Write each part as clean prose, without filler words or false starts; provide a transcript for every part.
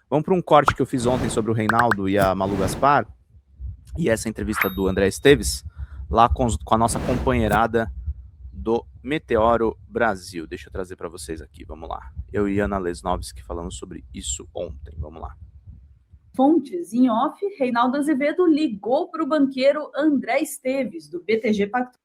Vamos para um corte que eu fiz ontem sobre o Reinaldo e a Malu Gaspar, e essa entrevista do André Esteves, lá com a nossa companheirada do Meteoro Brasil. Deixa eu trazer para vocês aqui, vamos lá. Eu e Ana Lesnovski falamos sobre isso ontem, vamos lá. Fontes, em off, Reinaldo Azevedo ligou para o banqueiro André Esteves, do BTG Pactual.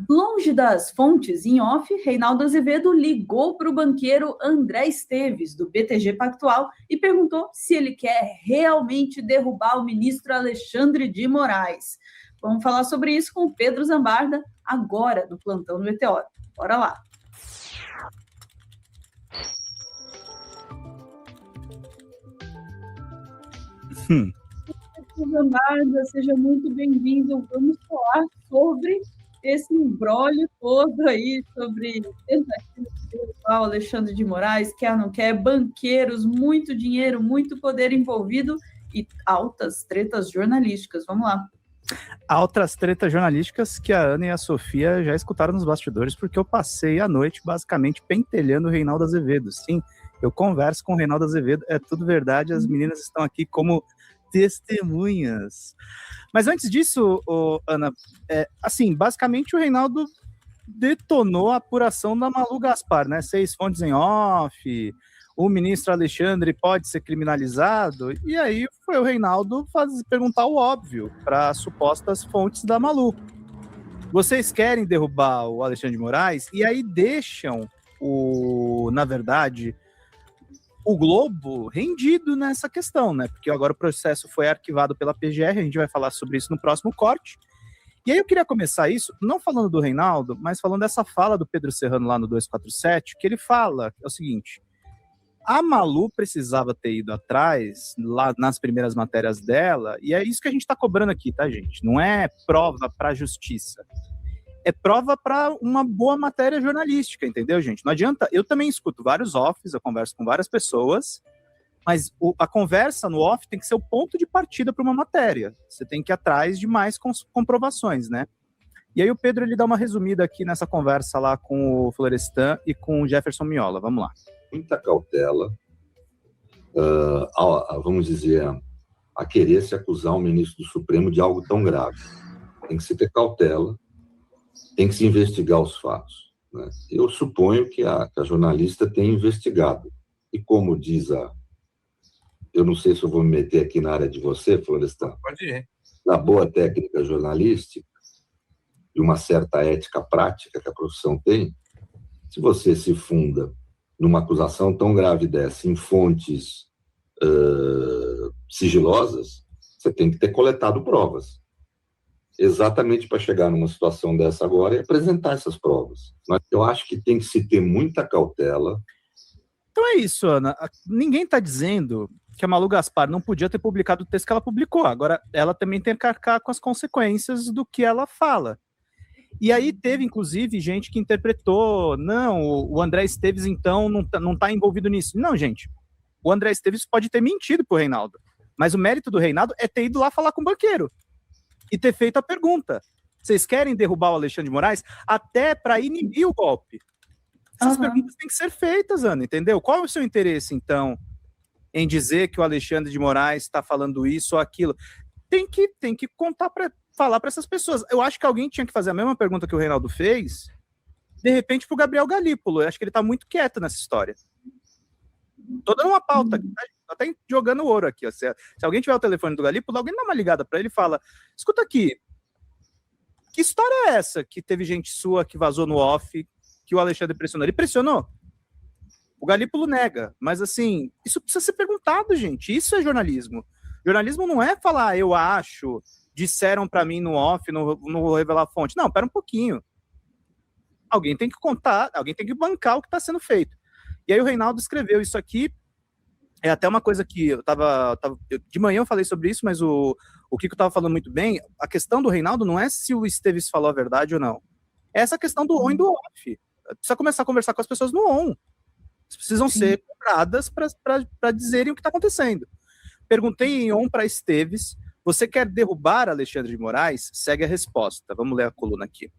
Longe das fontes, em off, Reinaldo Azevedo ligou para o banqueiro André Esteves, do BTG Pactual, e perguntou se ele quer realmente derrubar o ministro Alexandre de Moraes. Vamos falar sobre isso com o Pedro Zambarda, agora no Plantão do Meteoro. Bora lá! Zambarda, seja muito bem-vindo. Vamos falar sobre esse imbróglio todo aí, sobre tentativa de derrubar o Alexandre de Moraes, quer ou não quer, banqueiros, muito dinheiro, muito poder envolvido e altas tretas jornalísticas. Vamos lá. Altas tretas jornalísticas que a Ana e a Sofia já escutaram nos bastidores, porque eu passei a noite basicamente pentelhando o Reinaldo Azevedo. Sim, eu converso com o Reinaldo Azevedo, é tudo verdade, as meninas estão aqui como testemunhas. Mas antes disso, Ana, assim, basicamente o Reinaldo detonou a apuração da Malu Gaspar, né? 6 fontes em off, o ministro Alexandre pode ser criminalizado, e aí foi o Reinaldo perguntar o óbvio para supostas fontes da Malu. Vocês querem derrubar o Alexandre de Moraes? E aí deixam, na verdade, o Globo rendido nessa questão, né? Porque agora o processo foi arquivado pela PGR, a gente vai falar sobre isso no próximo corte. E aí eu queria começar isso, não falando do Reinaldo, mas falando dessa fala do Pedro Serrano lá no 247, que ele fala, é o seguinte: a Malu precisava ter ido atrás, lá nas primeiras matérias dela, e é isso que a gente está cobrando aqui, tá, gente? Não é prova para a justiça. É prova para uma boa matéria jornalística, entendeu, gente? Não adianta, eu também escuto vários offs, eu converso com várias pessoas, mas a conversa no off tem que ser o ponto de partida para uma matéria. Você tem que ir atrás de mais comprovações, né? E aí o Pedro, ele dá uma resumida aqui nessa conversa lá com o Florestan e com o Jefferson Miola. Vamos lá. Muita cautela, vamos dizer, a querer se acusar um ministro do Supremo de algo tão grave. Tem que se ter cautela, tem que se investigar os fatos, né? Eu suponho que a jornalista tenha investigado. E como diz eu não sei se eu vou me meter aqui na área de você, Florestan. Pode ir. Na boa técnica jornalística e uma certa ética prática que a profissão tem, se você se funda numa acusação tão grave dessa em fontes sigilosas, você tem que ter coletado provas. Exatamente para chegar numa situação dessa agora e apresentar essas provas. Mas eu acho que tem que se ter muita cautela. Então é isso, Ana. Ninguém está dizendo que a Malu Gaspar não podia ter publicado o texto que ela publicou. Agora, ela também tem que arcar com as consequências do que ela fala. E aí teve, inclusive, gente que interpretou, não, o André Esteves, então, não tá envolvido nisso. Não, gente, o André Esteves pode ter mentido pro Reinaldo, mas o mérito do Reinaldo é ter ido lá falar com o banqueiro e ter feito a pergunta. Vocês querem derrubar o Alexandre de Moraes até para inibir o golpe? Essas perguntas têm que ser feitas, Ana, entendeu? Qual é o seu interesse, então, em dizer que o Alexandre de Moraes está falando isso ou aquilo? Tem que contar falar para essas pessoas. Eu acho que alguém tinha que fazer a mesma pergunta que o Reinaldo fez, de repente, para o Gabriel Galípolo. Eu acho que ele está muito quieto nessa história. Tô dando uma pauta aqui, tá até jogando ouro aqui. Ó. Se alguém tiver o telefone do Galípolo, alguém dá uma ligada para ele e fala: escuta aqui, que história é essa que teve gente sua que vazou no off, que o Alexandre pressionou? Ele pressionou? O Galípolo nega, mas assim, isso precisa ser perguntado, gente. Isso é jornalismo. Jornalismo não é falar, eu acho, disseram para mim no off, não vou revelar a fonte. Não, pera um pouquinho. Alguém tem que contar, alguém tem que bancar o que está sendo feito. E aí o Reinaldo escreveu isso aqui. É até uma coisa que de manhã eu falei sobre isso, mas o Kiko estava falando muito bem. A questão do Reinaldo não é se o Esteves falou a verdade ou não. É essa questão do on e do off. Precisa começar a conversar com as pessoas no on. Elas precisam ser cobradas para dizerem o que está acontecendo. Perguntei em on para Esteves: você quer derrubar Alexandre de Moraes? Segue a resposta. Vamos ler a coluna aqui.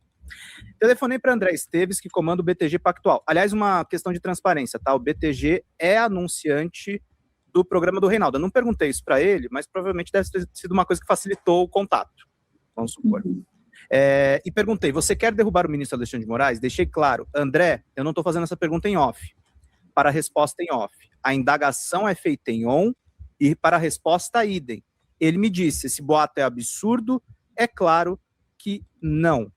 Telefonei para André Esteves, que comanda o BTG Pactual. Aliás, uma questão de transparência, tá? O BTG é anunciante do programa do Reinaldo. Eu não perguntei isso para ele, mas provavelmente deve ter sido uma coisa que facilitou o contato, vamos supor. E perguntei, você quer derrubar o ministro Alexandre de Moraes? Deixei claro, André, eu não estou fazendo essa pergunta em off, para a resposta em off. A indagação é feita em on e para a resposta idem. Ele me disse, esse boato é absurdo? É claro que não.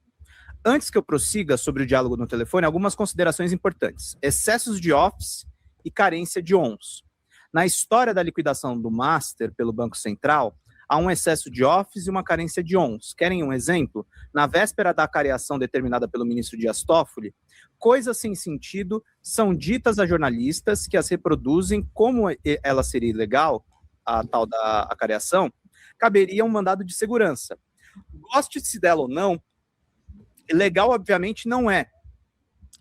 Antes que eu prossiga sobre o diálogo no telefone, algumas considerações importantes. Excessos de offs e carência de ons. Na história da liquidação do Master pelo Banco Central, há um excesso de offs e uma carência de ons. Querem um exemplo? Na véspera da cariação determinada pelo ministro Dias Toffoli, coisas sem sentido são ditas a jornalistas que as reproduzem como ela seria ilegal, a tal da acariação, caberia um mandado de segurança. Goste-se dela ou não, legal obviamente não é.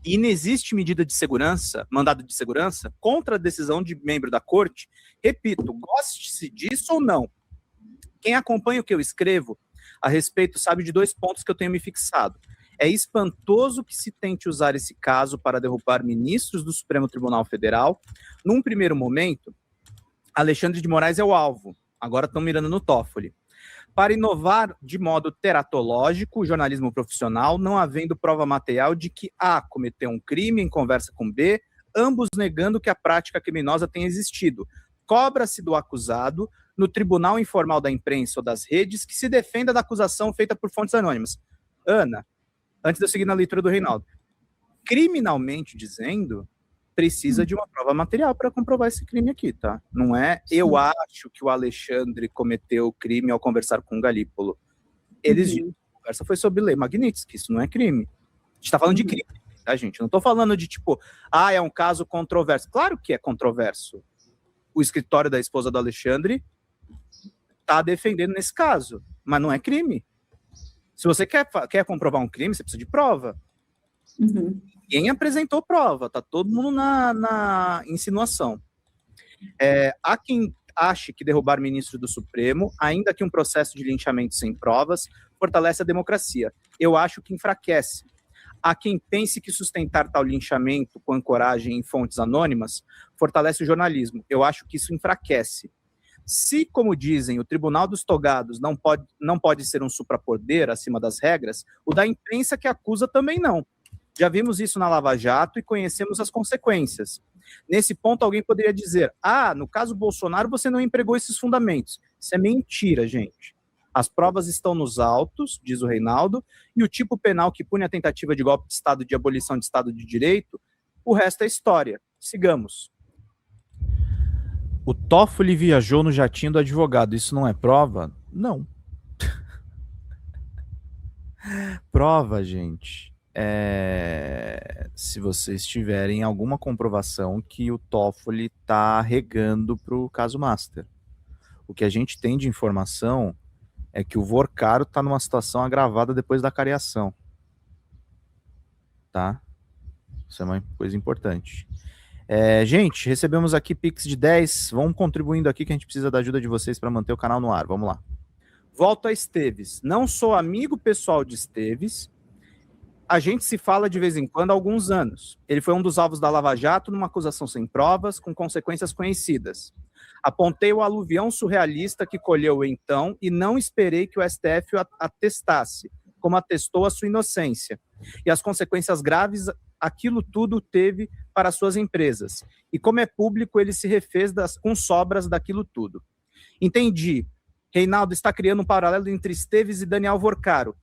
E não existe medida de segurança, mandado de segurança, contra a decisão de membro da corte. Repito, goste-se disso ou não. Quem acompanha o que eu escrevo a respeito sabe de 2 pontos que eu tenho me fixado. É espantoso que se tente usar esse caso para derrubar ministros do Supremo Tribunal Federal. Num primeiro momento, Alexandre de Moraes é o alvo. Agora estão mirando no Toffoli. Para inovar de modo teratológico o jornalismo profissional, não havendo prova material de que A cometeu um crime em conversa com B, ambos negando que a prática criminosa tenha existido. Cobra-se do acusado, no tribunal informal da imprensa ou das redes, que se defenda da acusação feita por fontes anônimas. Ana, antes de eu seguir na leitura do Reinaldo, criminalmente dizendo, precisa de uma prova material para comprovar esse crime aqui, tá? Não é eu acho que o Alexandre cometeu o crime ao conversar com o Galípolo. Eles dizem que a conversa foi sobre lei Magnitsky, isso não é crime. A gente tá falando de crime, tá, gente? Eu não tô falando de, tipo, é um caso controverso. Claro que é controverso. O escritório da esposa do Alexandre tá defendendo nesse caso, mas não é crime. Se você quer comprovar um crime, você precisa de prova. Ninguém apresentou prova, tá todo mundo na insinuação. Há quem ache que derrubar ministro do Supremo, ainda que um processo de linchamento sem provas, fortalece a democracia. Eu acho que enfraquece. Há quem pense que sustentar tal linchamento com ancoragem em fontes anônimas fortalece o jornalismo. Eu acho que isso enfraquece. Se, como dizem, o Tribunal dos Togados não pode ser um suprapoder acima das regras, o da imprensa que acusa também não. Já vimos isso na Lava Jato e conhecemos as consequências. Nesse ponto, alguém poderia dizer, no caso Bolsonaro, você não empregou esses fundamentos. Isso é mentira, gente. As provas estão nos autos, diz o Reinaldo, e o tipo penal que pune a tentativa de golpe de Estado de abolição de Estado de Direito, o resto é história. Sigamos. O Toffoli viajou no jatinho do advogado. Isso não é prova? Não. Prova, gente, se vocês tiverem alguma comprovação que o Toffoli está regando para o caso Master. O que a gente tem de informação é que o Vorcaro está numa situação agravada depois da cariação. Tá? Isso é uma coisa importante. Gente, recebemos aqui Pix de 10. Vão contribuindo aqui que a gente precisa da ajuda de vocês para manter o canal no ar. Vamos lá. Volto a Esteves. Não sou amigo pessoal de Esteves. A gente se fala de vez em quando há alguns anos. Ele foi um dos alvos da Lava Jato numa acusação sem provas, com consequências conhecidas. Apontei o aluvião surrealista que colheu então e não esperei que o STF o atestasse, como atestou a sua inocência. E as consequências graves aquilo tudo teve para suas empresas. E como é público, ele se refez com sobras daquilo tudo. Entendi. Reinaldo está criando um paralelo entre Esteves e Daniel Vorcaro.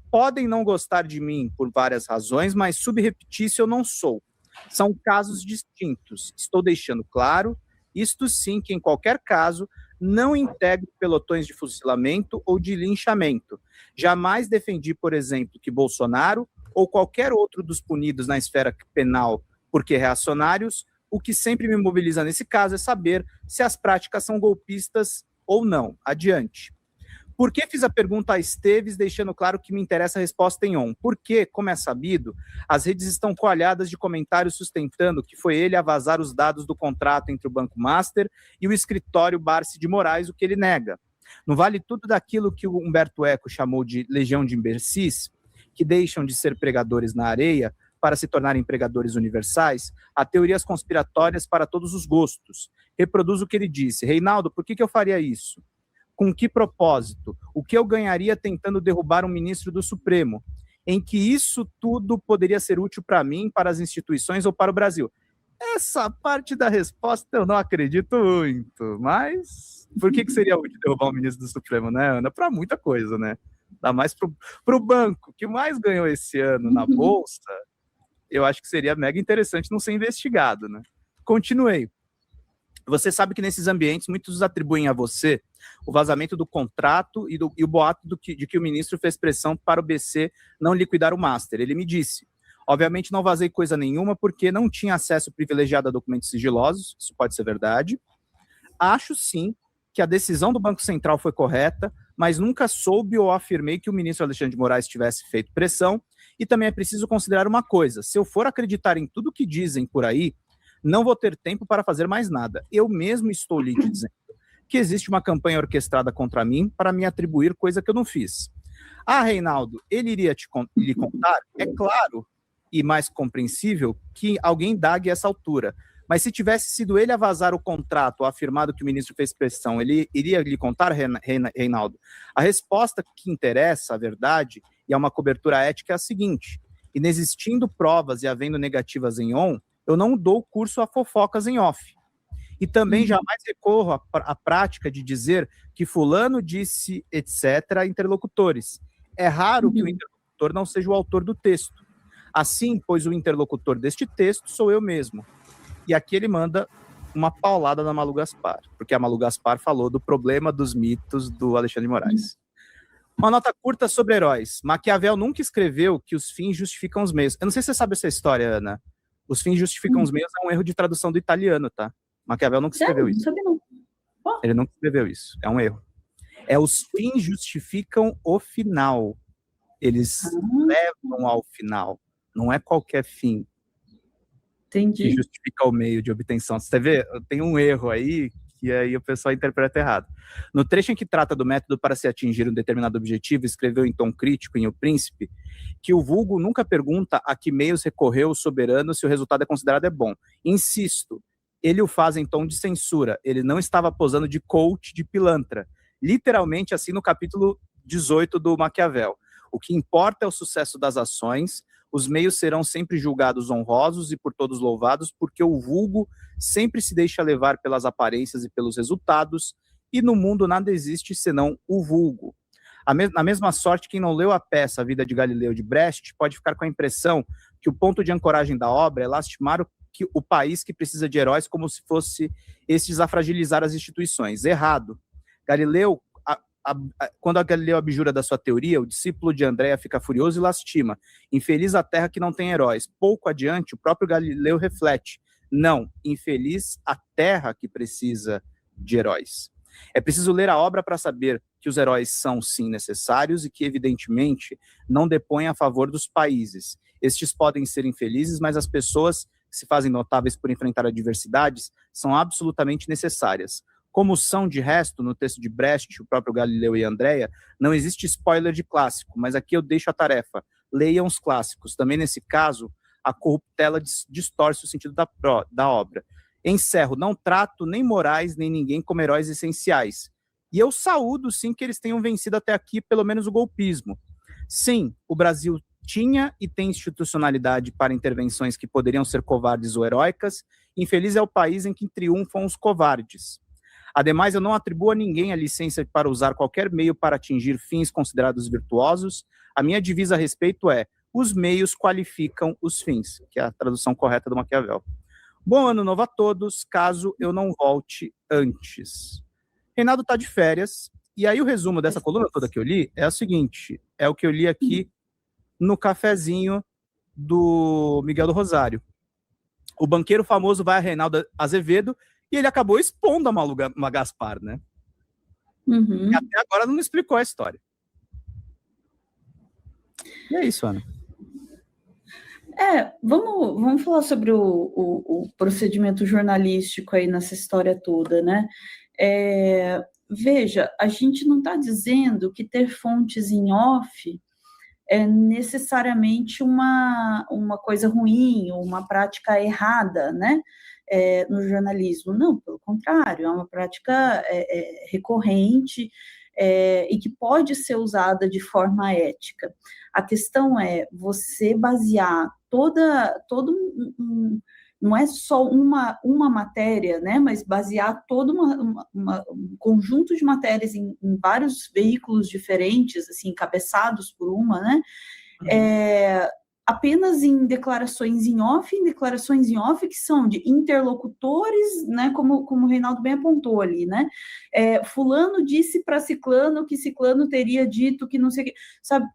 Podem não gostar de mim por várias razões, mas subreptício eu não sou. São casos distintos. Estou deixando claro, isto sim, que em qualquer caso, não integro pelotões de fuzilamento ou de linchamento. Jamais defendi, por exemplo, que Bolsonaro ou qualquer outro dos punidos na esfera penal porque reacionários, o que sempre me mobiliza nesse caso é saber se as práticas são golpistas ou não. Adiante. Por que fiz a pergunta a Esteves, deixando claro que me interessa a resposta em on? Porque, como é sabido, as redes estão coalhadas de comentários sustentando que foi ele a vazar os dados do contrato entre o Banco Master e o escritório Barsi de Moraes, o que ele nega. Não vale tudo daquilo que o Humberto Eco chamou de legião de imbecis, que deixam de ser pregadores na areia para se tornarem empregadores universais, há teorias conspiratórias para todos os gostos. Reproduzo o que ele disse. Reinaldo, por que eu faria isso? Com que propósito? O que eu ganharia tentando derrubar um ministro do Supremo? Em que isso tudo poderia ser útil para mim, para as instituições ou para o Brasil? Essa parte da resposta eu não acredito muito, mas por que seria útil derrubar um ministro do Supremo, né, Ana? Para muita coisa, né? Ainda mais para o banco que mais ganhou esse ano na Bolsa, eu acho que seria mega interessante não ser investigado, né? Continuei. Você sabe que nesses ambientes muitos atribuem a você o vazamento do contrato e o boato de que o ministro fez pressão para o BC não liquidar o Master. Ele me disse. Obviamente não vazei coisa nenhuma porque não tinha acesso privilegiado a documentos sigilosos, isso pode ser verdade. Acho sim que a decisão do Banco Central foi correta, mas nunca soube ou afirmei que o ministro Alexandre de Moraes tivesse feito pressão. E também é preciso considerar uma coisa, se eu for acreditar em tudo que dizem por aí, não vou ter tempo para fazer mais nada. Eu mesmo estou lhe dizendo que existe uma campanha orquestrada contra mim para me atribuir coisa que eu não fiz. Ah, Reinaldo, ele iria lhe contar? É claro e mais compreensível que alguém indague essa altura. Mas se tivesse sido ele a vazar o contrato ou afirmado que o ministro fez pressão, ele iria lhe contar, Reinaldo? A resposta que interessa, a verdade, e é uma cobertura ética, é a seguinte: inexistindo provas e havendo negativas em on, eu não dou curso a fofocas em off. E também jamais recorro à prática de dizer que fulano disse, etc., a interlocutores. É raro que o interlocutor não seja o autor do texto. Assim, pois o interlocutor deste texto sou eu mesmo. E aqui ele manda uma paulada na Malu Gaspar, porque a Malu Gaspar falou do problema dos mitos do Alexandre de Moraes. Uma nota curta sobre heróis. Maquiavel nunca escreveu que os fins justificam os meios. Eu não sei se você sabe essa história, Ana. Os fins justificam os meios é um erro de tradução do italiano, tá? Maquiavel nunca escreveu isso. Não sabia, não. Oh. Ele nunca escreveu isso. É um erro. É os fins justificam o final. Eles levam ao final. Não é qualquer fim. Entendi. Que justifica o meio de obtenção. Você vê? Tem um erro aí que aí o pessoal interpreta errado. No trecho em que trata do método para se atingir um determinado objetivo, escreveu em tom crítico em O Príncipe que o vulgo nunca pergunta a que meios recorreu o soberano se o resultado é considerado bom. Insisto, ele o faz em tom de censura. Ele não estava posando de coach, de pilantra. Literalmente assim no capítulo 18 do Maquiavel. O que importa é o sucesso das ações. Os meios serão sempre julgados honrosos e por todos louvados, porque o vulgo sempre se deixa levar pelas aparências e pelos resultados, e no mundo nada existe senão o vulgo. Na mesma sorte, quem não leu a peça A Vida de Galileu de Brecht pode ficar com a impressão que o ponto de ancoragem da obra é lastimar o país que precisa de heróis como se fosse estes a fragilizar as instituições. Errado. Galileu, quando a Galileu abjura da sua teoria, o discípulo de Andréa fica furioso e lastima. Infeliz a terra que não tem heróis. Pouco adiante, o próprio Galileu reflete. Não, infeliz a terra que precisa de heróis. É preciso ler a obra para saber que os heróis são, sim, necessários e que, evidentemente, não depõem a favor dos países. Estes podem ser infelizes, mas as pessoas que se fazem notáveis por enfrentar adversidades são absolutamente necessárias. Como são, de resto, no texto de Brecht, o próprio Galileu e Andréa, não existe spoiler de clássico, mas aqui eu deixo a tarefa. Leiam os clássicos. Também, nesse caso, a corruptela distorce o sentido da obra. Encerro, não trato nem Moraes nem ninguém como heróis essenciais. E eu saúdo, sim, que eles tenham vencido até aqui, pelo menos, o golpismo. Sim, o Brasil tinha e tem institucionalidade para intervenções que poderiam ser covardes ou heróicas. Infeliz é o país em que triunfam os covardes. Ademais, eu não atribuo a ninguém a licença para usar qualquer meio para atingir fins considerados virtuosos. A minha divisa a respeito é: os meios qualificam os fins, que é a tradução correta do Maquiavel. Bom ano novo a todos, caso eu não volte antes. Reinaldo está de férias, e aí o resumo dessa coluna toda que eu li é o seguinte, é o que eu li aqui no cafezinho do Miguel do Rosário. O banqueiro famoso vai a Reinaldo Azevedo e ele acabou expondo a Malu Gaspar, né? E até agora não explicou a história. E é isso, Ana. Vamos falar sobre o procedimento jornalístico aí nessa história toda, né? Veja, a gente não está dizendo que ter fontes em off necessariamente uma coisa ruim, ou uma prática errada, né? No jornalismo. Não, pelo contrário, é uma prática recorrente e que pode ser usada de forma ética. A questão é você basear não é só uma matéria, né, mas basear todo um conjunto de matérias em vários veículos diferentes, assim, encabeçados por uma, né, apenas em declarações em off que são de interlocutores, né, como o Reinaldo bem apontou ali, né, fulano disse para ciclano que ciclano teria dito que não sei o que, sabe,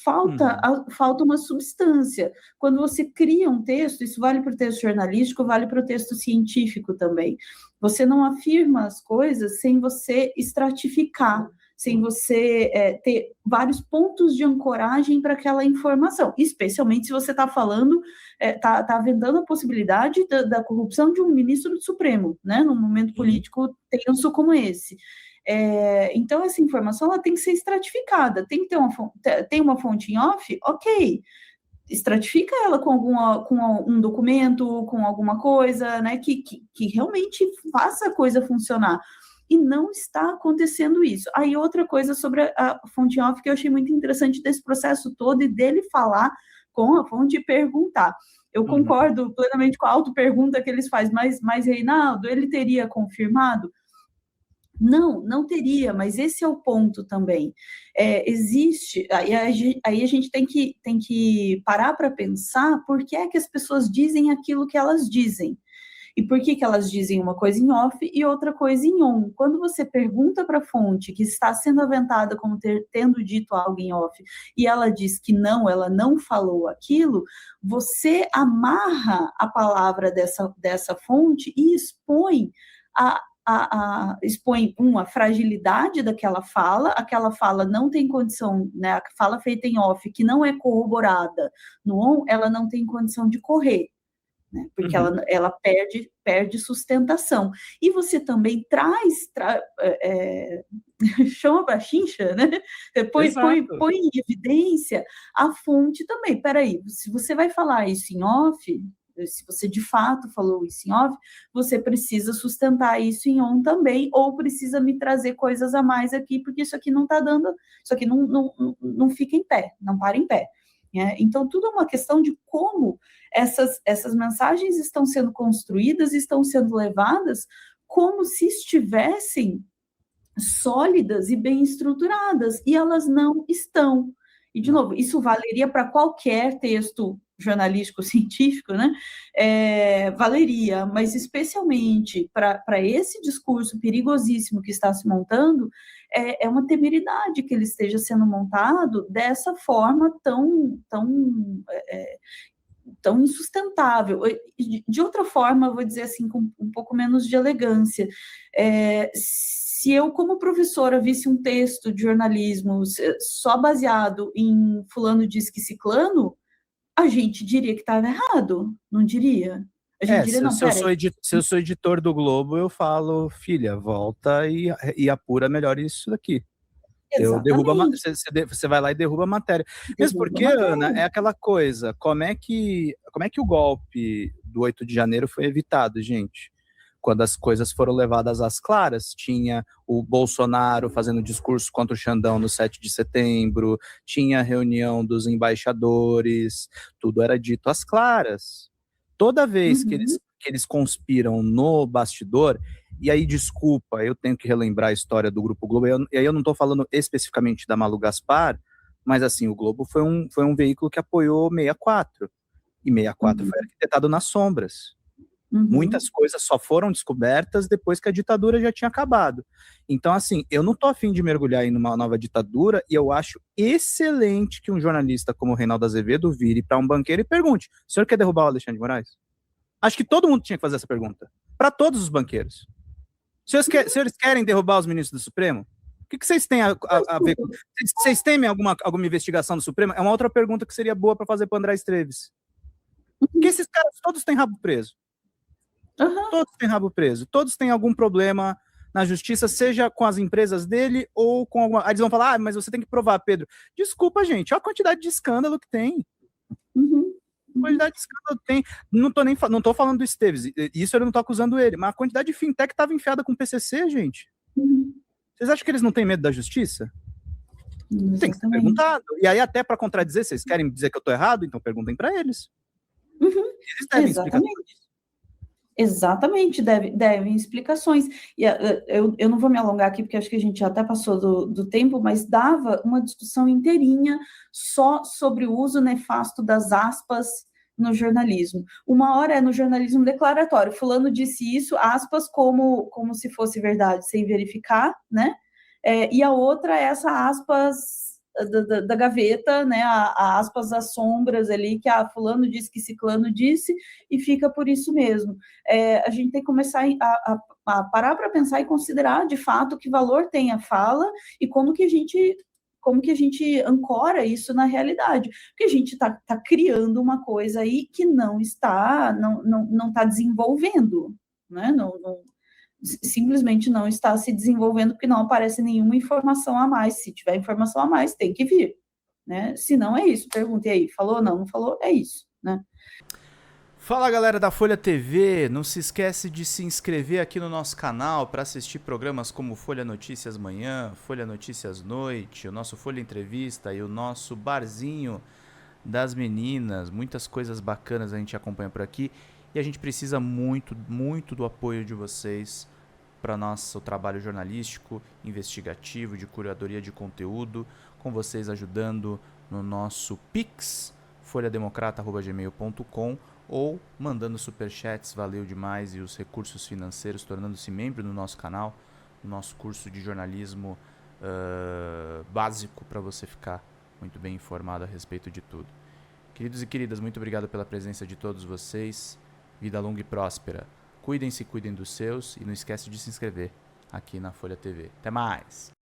falta uma substância. Quando você cria um texto, isso vale para o texto jornalístico, vale para o texto científico também, você não afirma as coisas sem você estratificar, sem você ter vários pontos de ancoragem para aquela informação, especialmente se você está falando, está aventando a possibilidade da corrupção de um ministro do Supremo, né, num momento político tenso como esse. Então, essa informação ela tem que ser estratificada, tem que ter uma fonte em off, ok, estratifica ela com um documento, com alguma coisa, né, que realmente faça a coisa funcionar. E não está acontecendo isso. Aí outra coisa sobre a fonte off que eu achei muito interessante desse processo todo e dele falar com a fonte e perguntar. Eu concordo plenamente com a auto-pergunta que eles fazem, mas Reinaldo, ele teria confirmado? Não teria, mas esse é o ponto também. Existe, aí a gente tem que parar para pensar por que é que as pessoas dizem aquilo que elas dizem. E por que elas dizem uma coisa em off e outra coisa em on? Quando você pergunta para a fonte que está sendo aventada como tendo dito algo em off e ela diz que não, ela não falou aquilo, você amarra a palavra dessa fonte e expõe expõe a fragilidade daquela fala, aquela fala não tem condição, né, a fala feita em off, que não é corroborada no on, ela não tem condição de correr. Né, porque ela perde sustentação. E você também chama para chincha, né? Depois põe em evidência a fonte também. Peraí, se você vai falar isso em off, se você de fato falou isso em off, você precisa sustentar isso em on também, ou precisa me trazer coisas a mais aqui, porque isso aqui não está dando, isso aqui não fica em pé, não para em pé. Então, tudo é uma questão de como essas mensagens estão sendo construídas, estão sendo levadas como se estivessem sólidas e bem estruturadas, e elas não estão. E, de novo, isso valeria para qualquer texto jornalístico, científico, né? Valeria, mas especialmente para esse discurso perigosíssimo que está se montando, é uma temeridade que ele esteja sendo montado dessa forma tão insustentável. De outra forma, eu vou dizer assim, com um pouco menos de elegância, se eu, como professora, visse um texto de jornalismo só baseado em fulano diz que ciclano, a gente diria que estava errado, não diria? A gente diria, não, se eu sou editor do Globo, eu falo, filha, volta e apura melhor isso daqui. Você vai lá e derruba a matéria. Mesmo porque, Ana, é aquela coisa, como é que o golpe do 8 de janeiro foi evitado, gente? Quando as coisas foram levadas às claras, tinha o Bolsonaro fazendo discurso contra o Xandão no 7 de setembro, tinha a reunião dos embaixadores, tudo era dito às claras. Toda vez que eles conspiram no bastidor, e aí, desculpa, eu tenho que relembrar a história do Grupo Globo, e aí eu não estou falando especificamente da Malu Gaspar, mas assim, o Globo foi um veículo que apoiou 64, e 64 foi arquitetado nas sombras. Muitas coisas só foram descobertas depois que a ditadura já tinha acabado. Então, assim, eu não tô afim de mergulhar em uma nova ditadura, e eu acho excelente que um jornalista como o Reinaldo Azevedo vire para um banqueiro e pergunte: o senhor quer derrubar o Alexandre de Moraes? Acho que todo mundo tinha que fazer essa pergunta. Para todos os banqueiros. Os senhores querem derrubar os ministros do Supremo? O que vocês têm a ver com... Vocês temem alguma investigação do Supremo? É uma outra pergunta que seria boa para fazer para o André Esteves. Porque esses caras todos têm rabo preso. Todos têm rabo preso. Todos têm algum problema na justiça, seja com as empresas dele ou com alguma... Aí eles vão falar, mas você tem que provar, Pedro. Desculpa, gente, olha a quantidade de escândalo que tem. Quantidade de escândalo tem. Não tô falando do Esteves, isso eu não tô acusando ele, mas a quantidade de fintech estava enfiada com o PCC, gente. Vocês acham que eles não têm medo da justiça? Tem que ser perguntado. E aí, até para contradizer, vocês querem dizer que eu tô errado? Então perguntem para eles. Eles devem explicar tudo isso. Exatamente, devem explicações. E eu não vou me alongar aqui, porque acho que a gente já até passou do tempo, mas dava uma discussão inteirinha só sobre o uso nefasto das aspas no jornalismo. Uma hora é no jornalismo declaratório, fulano disse isso, aspas, como se fosse verdade, sem verificar, né? E a outra é essa aspas da gaveta, né, a aspas das sombras ali, que fulano disse que ciclano disse, e fica por isso mesmo. A gente tem que começar a parar para pensar e considerar, de fato, que valor tem a fala e como que a gente ancora isso na realidade. Porque a gente está criando uma coisa aí que não está desenvolvendo, né? Simplesmente não está se desenvolvendo porque não aparece nenhuma informação a mais. Se tiver informação a mais, tem que vir, né? Se não, é isso. Perguntei aí, falou? Não falou? É isso, né? Fala, galera da Folha TV, não se esquece de se inscrever aqui no nosso canal para assistir programas como Folha Notícias Manhã, Folha Notícias Noite, o nosso Folha Entrevista e o nosso Barzinho das Meninas. Muitas coisas bacanas a gente acompanha por aqui. E a gente precisa muito, muito do apoio de vocês para nosso trabalho jornalístico, investigativo, de curadoria de conteúdo, com vocês ajudando no nosso Pix, folhademocrata@gmail.com, ou mandando superchats, valeu demais, e os recursos financeiros, tornando-se membro do nosso canal, no nosso curso de jornalismo básico, para você ficar muito bem informado a respeito de tudo. Queridos e queridas, muito obrigado pela presença de todos vocês. Vida longa e próspera. Cuidem-se, cuidem dos seus e não esquece de se inscrever aqui na Folha TV. Até mais!